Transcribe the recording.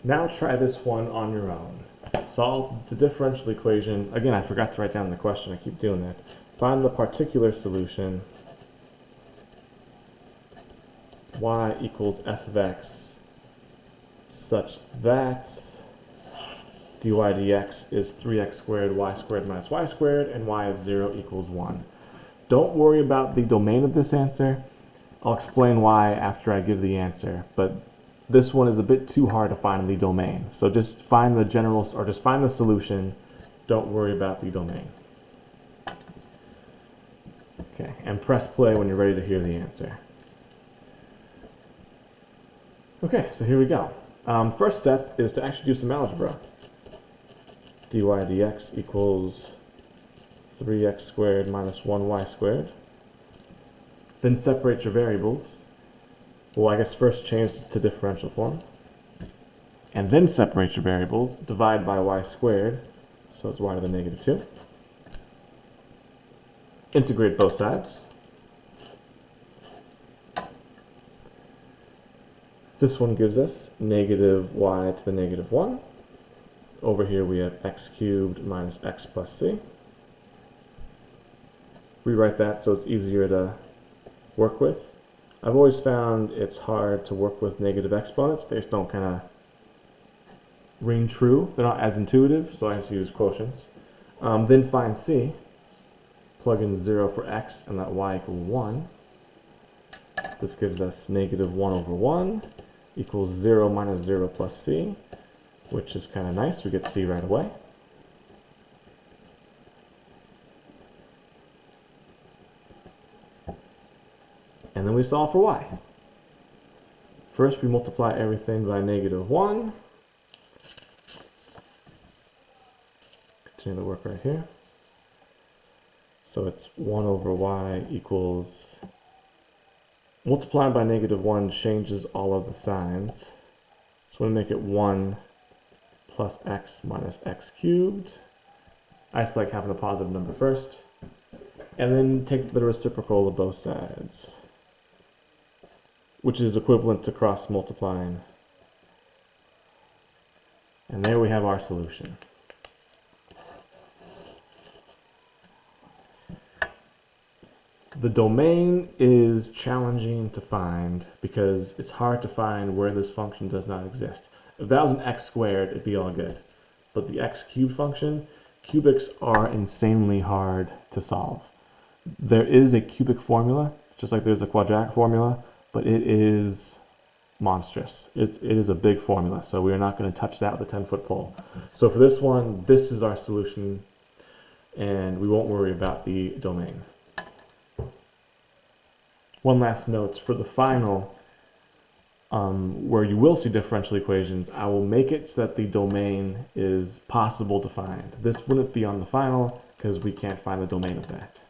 Now try this one on your own. Solve the differential equation. Again, I forgot to write down the question. I keep doing that. Find the particular solution y equals f of x such that dy dx is 3x squared minus y squared, and y of 0 equals 1. Don't worry about the domain of this answer. I'll explain why after I give the answer, but this one is a bit too hard to find in the domain. So just find the general, or just find the solution. Don't worry about the domain. Okay, and press play when you're ready to hear the answer. Okay, so here we go. First step is to actually do some algebra. Dy dx equals 3x squared minus 1y squared. Then separate your variables. Well, I guess first change to differential form. And then separate your variables. Divide by y squared, so it's y to the negative 2. Integrate both sides. This one gives us negative y to the negative 1. Over here we have x cubed minus x plus c. Rewrite that so it's easier to work with. I've always found it's hard to work with negative exponents. They just don't kind of ring true. They're not as intuitive, so I just use quotients. Then find c. Plug in 0 for x and let y equal 1. This gives us negative 1 over 1 equals 0 minus 0 plus c, which is kind of nice. We get c right away. And then we solve for y. First we multiply everything by negative 1. Continue the work right here. So it's 1 over y equals, multiplying by negative 1 changes all of the signs. So we're going to make it 1 plus x minus x cubed. I just like having a positive number first. And then take the reciprocal of both sides, which is equivalent to cross multiplying. And there we have our solution. The domain is challenging to find because it's hard to find where this function does not exist. If that was an x squared, it'd be all good. But the x cubed function, cubics are insanely hard to solve. There is a cubic formula, just like there's a quadratic formula, but it is monstrous. It is a big formula, so we are not going to touch that with a 10-foot pole. So for this one, this is our solution, and we won't worry about the domain. One last note, for the final, where you will see differential equations, I will make it so that the domain is possible to find. This wouldn't be on the final because we can't find the domain of that.